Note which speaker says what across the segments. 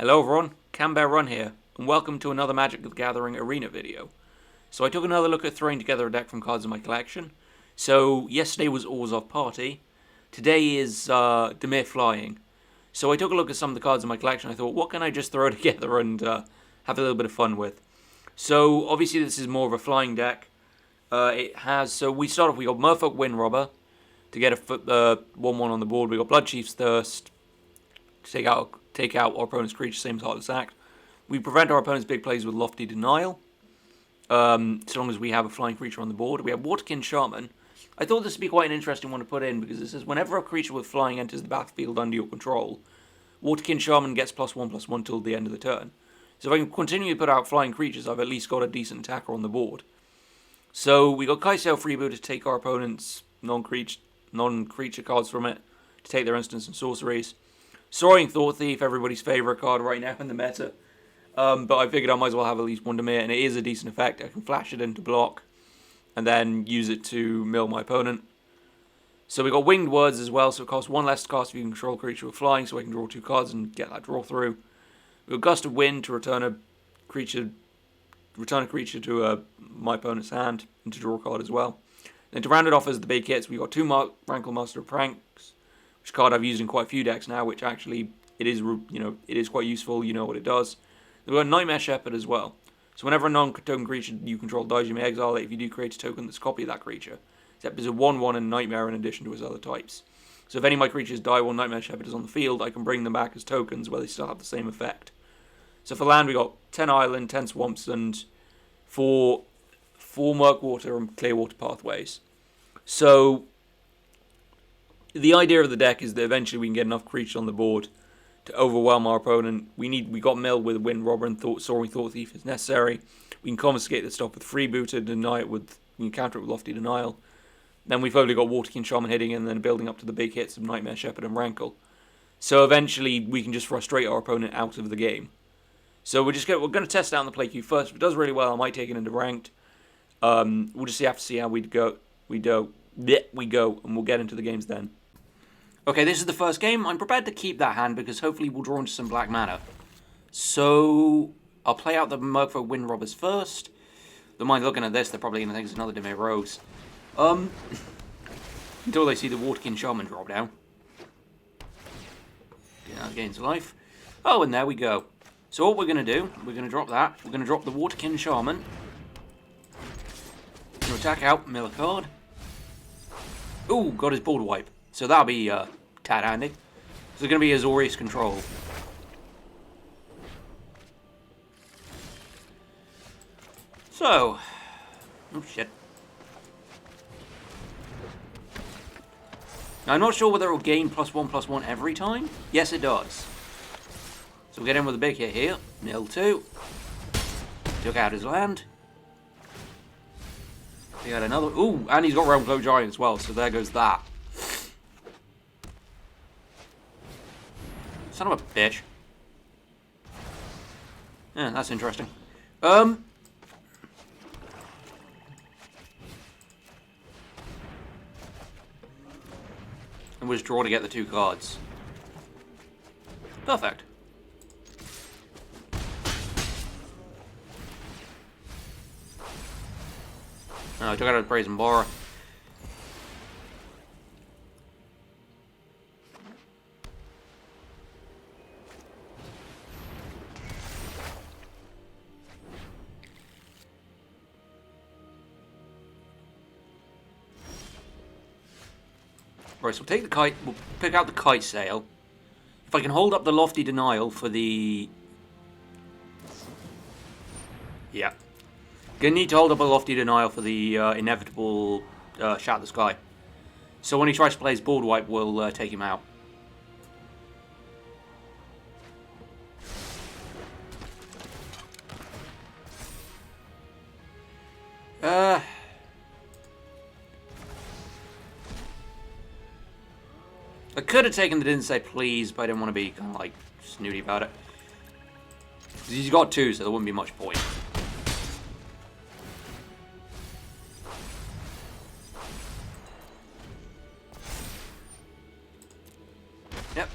Speaker 1: Hello everyone, Cambear Run here, and welcome to another Magic the Gathering Arena video. So I took another look at throwing together a deck from cards in my collection. So yesterday was Orzhov Party, today is Dimir Flying. So I took a look at some of the cards in my collection. I thought, what can I just throw together and have a little bit of fun with? So obviously this is more of a flying deck. So we start off, we got Merfolk Windrobber to get a 1-1 on the board. We got Bloodchief's Thirst to take out our opponent's creature, same type of sack. We prevent our opponent's big plays with Lofty Denial, so long as we have a flying creature on the board. We have Waterkin Shaman. I thought this would be quite an interesting one to put in, because it says whenever a creature with flying enters the battlefield under your control, Waterkin Shaman gets +1/+1 till the end of the turn. So if I can continue to put out flying creatures, I've at least got a decent attacker on the board. So we got Kai'Sail Freebooter to take our opponent's non-creature cards from it, to take their instants and sorceries. Soaring Thought Thief, everybody's favourite card right now in the meta. But I figured I might as well have at least one Dimir, and it is a decent effect. I can flash it into block, and then use it to mill my opponent. So we got Winged Words as well, so it costs 1 less to cast if you can control a creature with flying, so I can draw 2 cards and get that draw through. We got Gust of Wind to return a creature to my opponent's hand, and to draw a card as well. Then to round it off as the big hits, we got 2 Rankle Master of Pranks, which card I've used in quite a few decks now, which actually it is quite useful. You know what it does. We've got Nightmare Shepherd as well. So whenever a non-token creature you control dies, you may exile it. If you do, create a token that's a copy of that creature. Except there's a 1/1 and Nightmare in addition to his other types. So if any of my creatures die while Nightmare Shepherd is on the field, I can bring them back as tokens where they still have the same effect. So for land, we got 10 Island, 10 Swamps, and 4 Murkwater and Clearwater Pathways. So the idea of the deck is that eventually we can get enough creatures on the board to overwhelm our opponent. We got milled with Windrobber and Soaring Thought Thief if necessary. We can confiscate the stuff with Freebooter, we can counter it with Lofty Denial. Then we've only got Waterkin Shaman hitting, and then building up to the big hits of Nightmare Shepherd and Rankle. So eventually we can just frustrate our opponent out of the game. So we're going to test it out in the play queue first. If it does really well, I might take it into ranked. We'll just have to see how we go, and we'll get into the games then. Okay, this is the first game. I'm prepared to keep that hand because hopefully we'll draw into some black mana. So I'll play out the Merfolk Windrobbers first. Don't mind looking at this, they're probably going to think it's another Dimir Rose. Until they see the Waterkin Shaman drop down. Yeah, that gains life. Oh, and there we go. So what we're going to do, we're going to drop that. We're going to drop the Waterkin Shaman. Going to attack out, mill a card. Ooh, got his board wipe. So that'll be tad handy. So it's going to be Yuri Control. So, oh shit. Now I'm not sure whether it'll gain +1/+1 every time. Yes, it does. So we'll get in with a big hit here. Mill 2. Took out his land. He had another. Ooh, and he's got Realm Flow Giant as well. So there goes that. Son of a bitch. Yeah, that's interesting. And we'll just draw to get the 2 cards. Perfect. Oh, I took out a Brazen Borer. Right, so we'll take the kite. We'll pick out the Kai'Sail. If I can hold up the Lofty Denial for the... Yeah. Gonna need to hold up a Lofty Denial for the inevitable Shatter the Sky. So when he tries to play his board wipe, we'll take him out. I could have taken the Didn't Say Please, but I didn't want to be kind of like snooty about it. He's got 2, so there wouldn't be much point. Yep.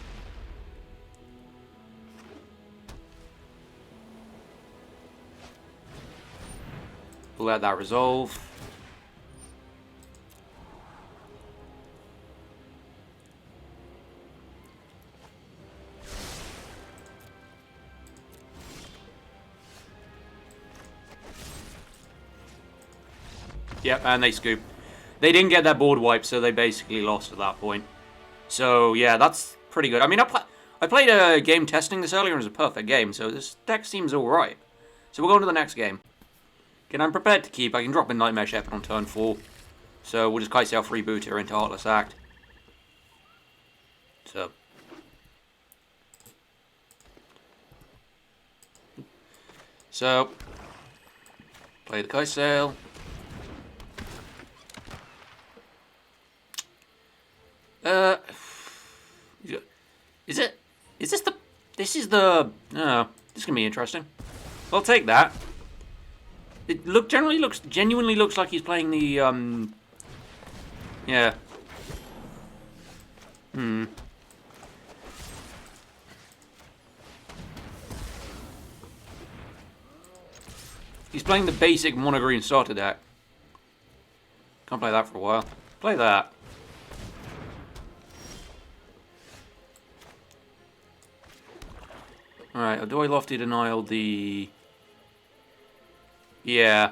Speaker 1: We'll let that resolve. Yep, and they scoop. They didn't get their board wipe, so they basically lost at that point. So, yeah, that's pretty good. I mean, I played a game testing this earlier, and it was a perfect game, so this deck seems alright. So we'll go on to the next game. Again, I'm prepared to keep. I can drop in Nightmare Shepherd on turn 4. So we'll just Kai'Sail Freebooter into Heartless Act. So, play the Kai'Sail. Is this the... This is the... Oh, this is going to be interesting. I'll take that. It genuinely looks like he's playing the, yeah. He's playing the basic mono green starter deck. Can't play that for a while. Play that. Alright, do I Lofty Denial the... Yeah.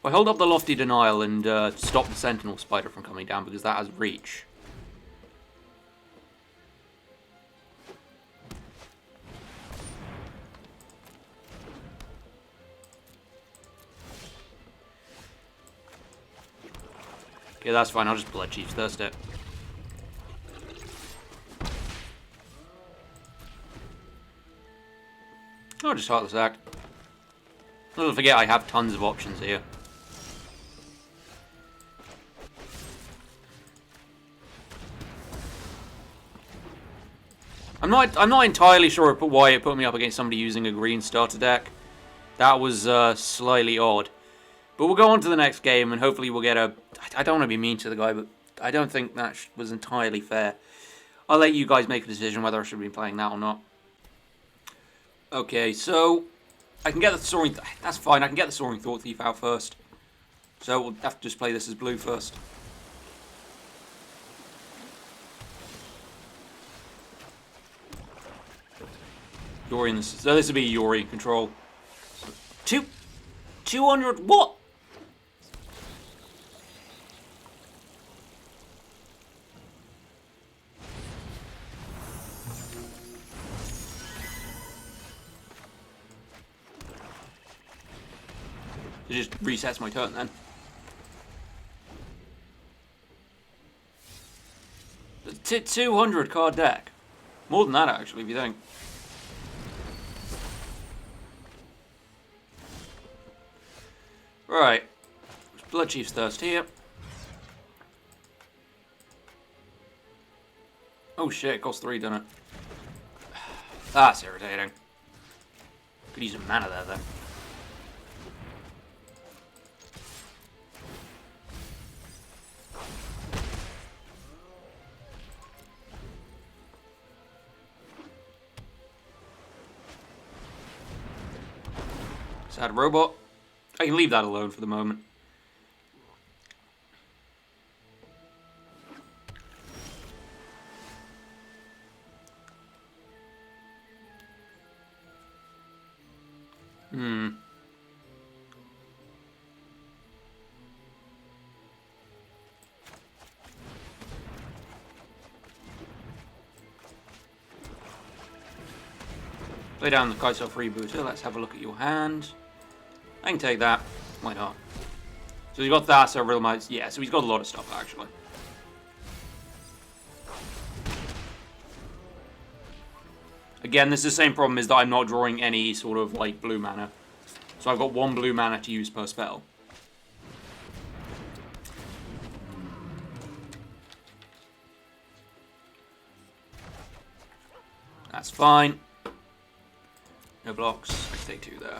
Speaker 1: I hold up the Lofty Denial and stop the Sentinel Spider from coming down because that has reach. Okay, that's fine. I'll just Blood Chief's Thirst it. I'll just Heartless Act. Don't forget I have tons of options here. I'm not entirely sure why it put me up against somebody using a green starter deck. That was slightly odd. But we'll go on to the next game and hopefully we'll get a... I don't want to be mean to the guy, but I don't think that was entirely fair. I'll let you guys make a decision whether I should be playing that or not. Okay, so I can get the Soaring... That's fine, I can get the Soaring Thought Thief out first. So we'll have to just play this as blue first. Yuri in this... So this will be Yuri Control. 200... What? It just resets my turn then. 200 card deck. More than that actually, if you think. Right. Blood Chief's Thirst here. Oh shit, it costs 3, doesn't it? That's irritating. Could use some mana there though. Sad robot. I can leave that alone for the moment. Play down the Kai'Sail Freebooter. Let's have a look at your hand. I can take that. Why not? So he's got that, so real might. Yeah, so he's got a lot of stuff actually. Again, this is the same problem, is that I'm not drawing any sort of like blue mana. So I've got 1 blue mana to use per spell. That's fine. No blocks. I can take 2 there.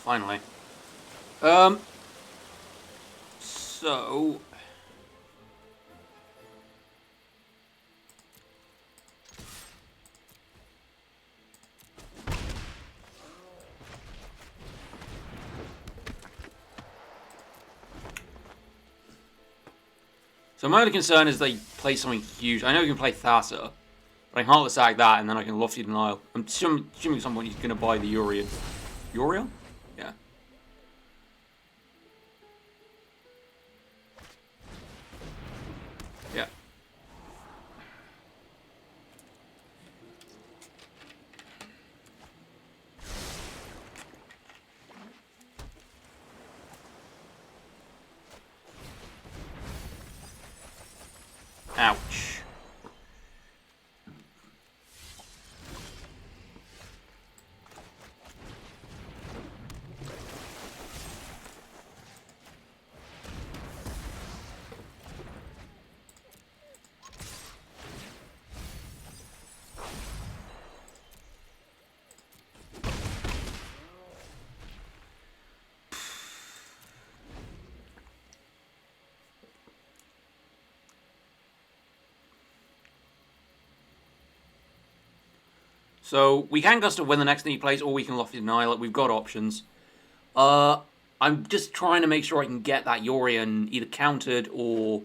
Speaker 1: finally. So... So my only concern is they play something huge. I know you can play Thassa, but I can Heartless Act that, and then I can Lofty Denial. I'm assuming at some point he's going to buy the Urian. Uriel? Yeah. Yeah. Ouch. So, we can Gust to win the next thing he plays, or we can Lofty Denial it. We've got options. I'm just trying to make sure I can get that Yorian either countered or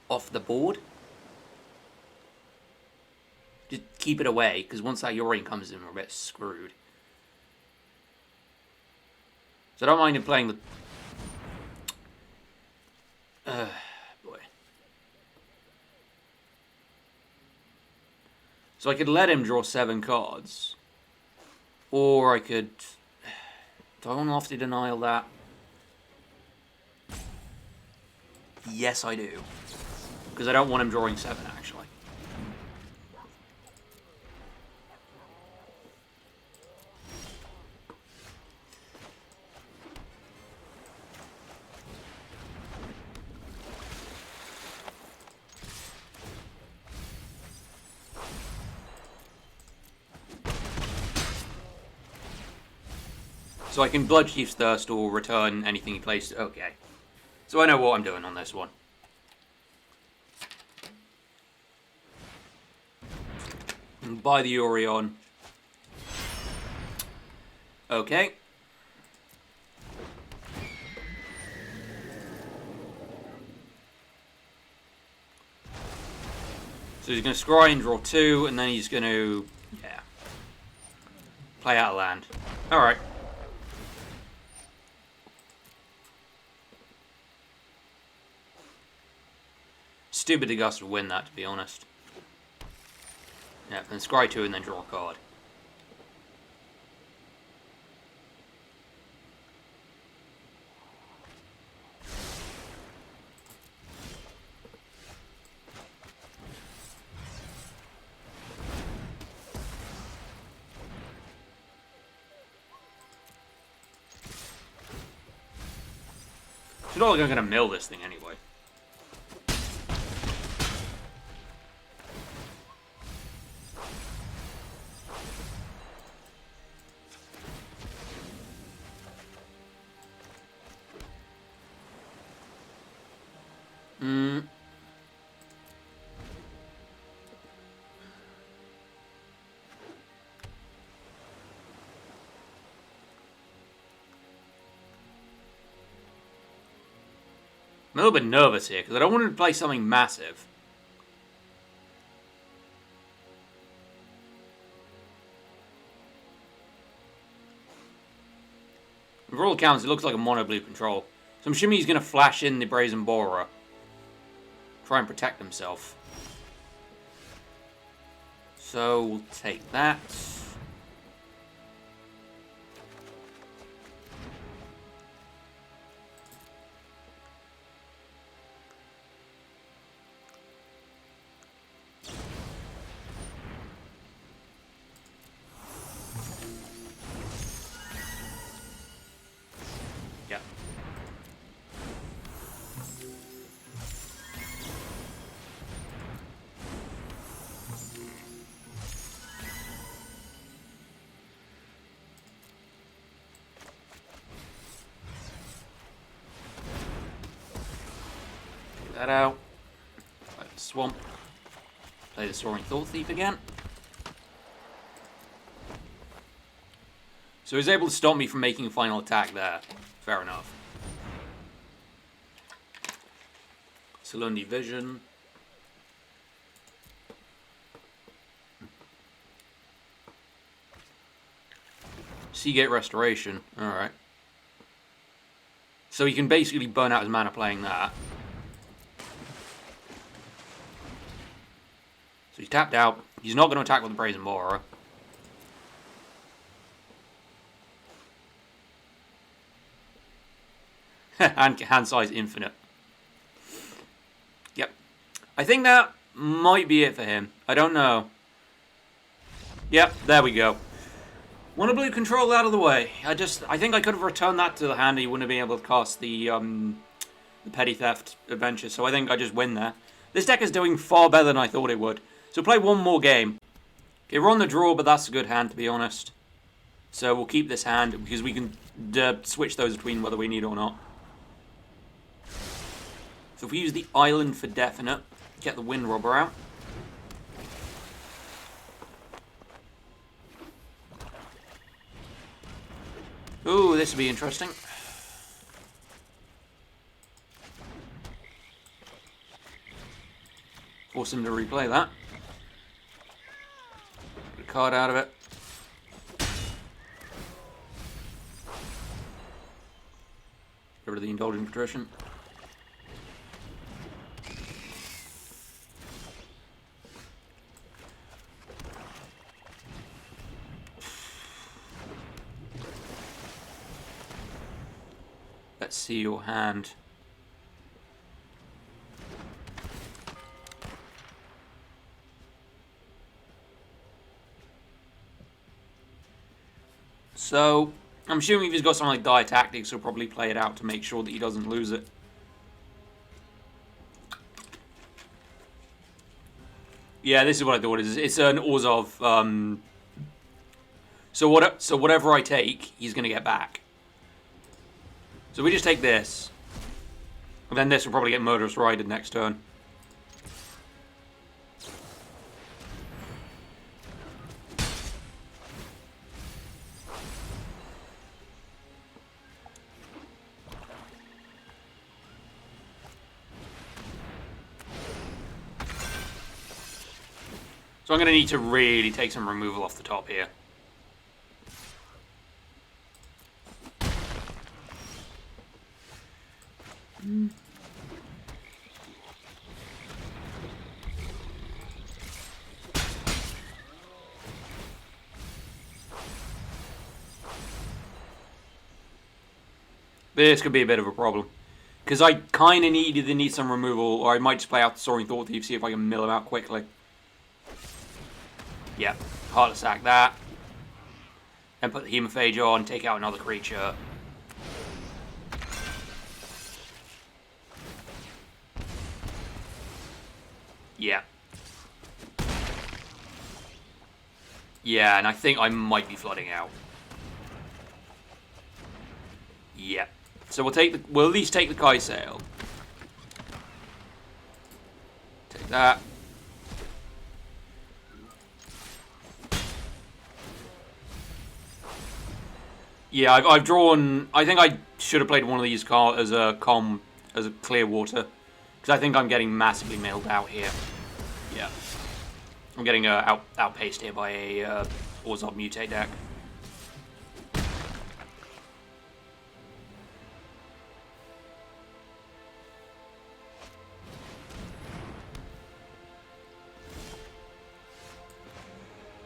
Speaker 1: off the board. Just keep it away, because once that Yorian comes in, we're a bit screwed. So I don't mind him playing the... boy. So I could let him draw 7 cards. Or I could... Do I want to Lofty Denial that? Yes, I do. Because I don't want him drawing 7, actually. So I can Bloodchief's Thirst or return anything he plays. Okay. So I know what I'm doing on this one. Buy the Orion. Okay. So he's going to scry and draw 2, and then he's going to... Yeah. Play out of land. Alright. Stupid to Gust to win that, to be honest. Yeah, then scry 2 and then draw a card. It's not like I'm going to mill this thing anyway. I'm a little bit nervous here, because I don't want to play something massive. For all accounts, it looks like a mono-blue control. So I'm assuming he's going to flash in the Brazen Borer. Try and protect himself. So we'll take that. that out. Play the Swamp. Play the Soaring Thought Thief again. So he's able to stop me from making a final attack there. Fair enough. Salundi Vision. Seagate Restoration. Alright. So he can basically burn out his mana playing that. So he's tapped out. He's not going to attack with the Brazen Borer. And hand size infinite. Yep. I think that might be it for him. I don't know. Yep, there we go. One of blue control out of the way. I think I could have returned that to the hand and he wouldn't have been able to cast the Petty Theft Adventure, so I think I just win there. This deck is doing far better than I thought it would. So play one more game. Okay, we're on the draw, but that's a good hand, to be honest. So we'll keep this hand, because we can switch those between whether we need it or not. So if we use the Island for definite, get the Wind Robber out. Ooh, this will be interesting. Force him to replay that. Get a card out of it. Get rid of the Indulgent Patrician. Let's see your hand. So, I'm assuming if he's got something like Dire Tactics, he'll probably play it out to make sure that he doesn't lose it. Yeah, this is what I thought. It's an Orzhov. So whatever I take, he's going to get back. So we just take this. And then this will probably get Murderous Rided next turn. So I'm going to need to really take some removal off the top here. This could be a bit of a problem. Because I kind of either need some removal, or I might just play out the Soaring Thought Thief, see if I can mill him out quickly. Yeah, Heartless Sack that. Then put the Hemophage on, take out another creature. Yeah. Yeah, and I think I might be flooding out. Yeah. So we'll at least take the Kai Sail. Take that. Yeah, I've drawn. I think I should have played one of these as a clear water, because I think I'm getting massively milled out here. Yeah, I'm getting outpaced here by a Orzhov Mutate deck.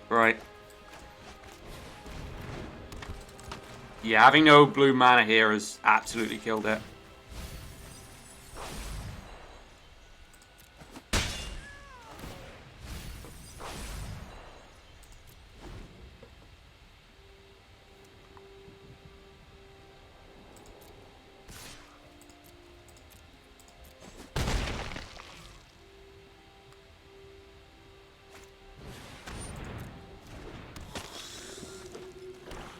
Speaker 1: Right. Yeah, having no blue mana here has absolutely killed it.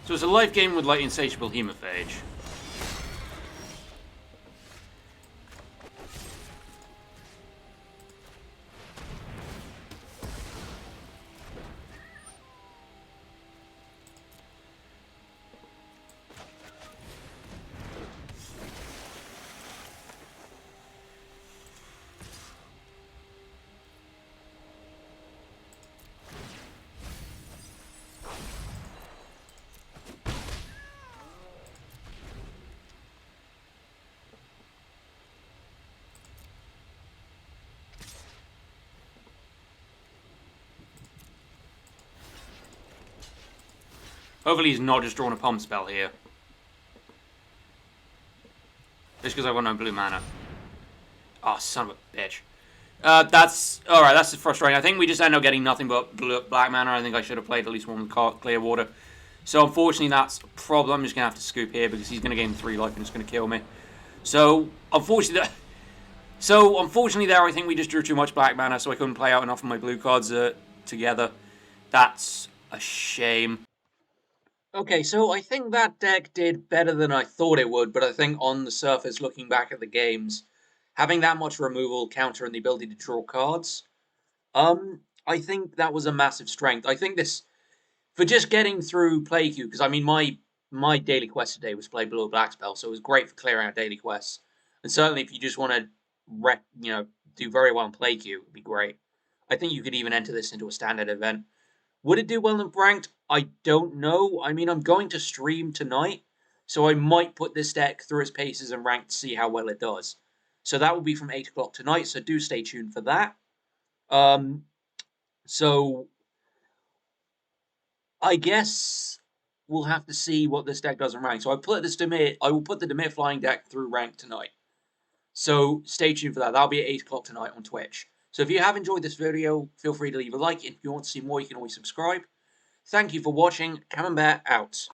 Speaker 1: So it's a life game with like Insatiable Hemophage. Hopefully he's not just drawing a pump spell here. Just because I've got no blue mana. Oh, son of a bitch. That's... Alright, that's frustrating. I think we just end up getting nothing but black mana. I think I should have played at least one with clear water. So, unfortunately, that's a problem. I'm just going to have to scoop here because he's going to gain 3 life and it's going to kill me. So, unfortunately... there, I think we just drew too much black mana, so I couldn't play out enough of my blue cards together. That's a shame. Okay, so I think that deck did better than I thought it would, but I think on the surface, looking back at the games, having that much removal, counter, and the ability to draw cards, I think that was a massive strength. I think this, for just getting through play queue, because I mean, my daily quest today was play blue or black spell, so it was great for clearing out daily quests. And certainly if you just want to, do very well in play queue, it'd be great. I think you could even enter this into a standard event. Would it do well in ranked? I don't know. I mean, I'm going to stream tonight, so I might put this deck through its paces and ranked to see how well it does. So that will be from 8 o'clock tonight, so do stay tuned for that. So I guess we'll have to see what this deck does in rank. So I will put the Dimir flying deck through rank tonight. So stay tuned for that. That'll be at 8 o'clock tonight on Twitch. So if you have enjoyed this video, feel free to leave a like. If you want to see more, you can always subscribe. Thank you for watching. Camembert out.